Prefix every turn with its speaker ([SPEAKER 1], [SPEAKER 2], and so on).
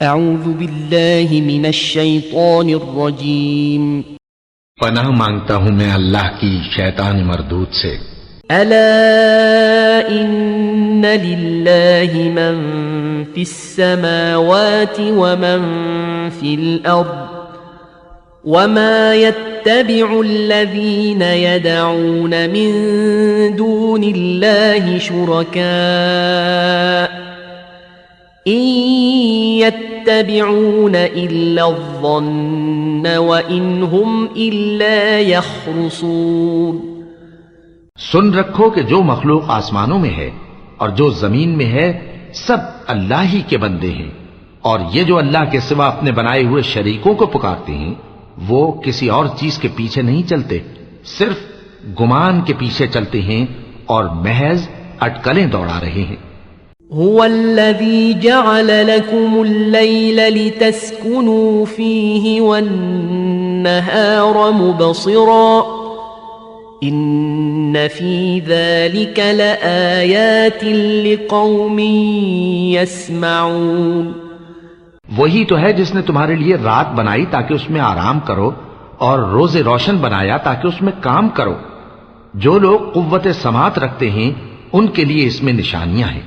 [SPEAKER 1] اعوذ باللہ من الشیطان الرجیم
[SPEAKER 2] پناہ مانگتا ہوں میں اللہ کی شیطان مردود سے۔
[SPEAKER 1] الا ان للہ من فی السماوات ومن فی الارض وما يتبع الذين يدعون من دون الله شركاء إن يتبعون إلا الظن وإن هم إلا يخرصون۔
[SPEAKER 2] سن رکھو کہ جو مخلوق آسمانوں میں ہے اور جو زمین میں ہے سب اللہ ہی کے بندے ہیں، اور یہ جو اللہ کے سوا اپنے بنائے ہوئے شریکوں کو پکارتے ہیں وہ کسی اور چیز کے پیچھے نہیں چلتے، صرف گمان کے پیچھے چلتے ہیں اور محض اٹکلیں دوڑا رہے ہیں۔
[SPEAKER 1] هو الذي جعل لكم الليل لتسكنوا فيه والنهار مبصرا إن في ذلك لآيات لقوم يسمعون۔
[SPEAKER 2] وہی تو ہے جس نے تمہارے لیے رات بنائی تاکہ اس میں آرام کرو اور روز روشن بنایا تاکہ اس میں کام کرو۔ جو لوگ قوت سماعت رکھتے ہیں ان کے لیے اس میں نشانیاں ہیں۔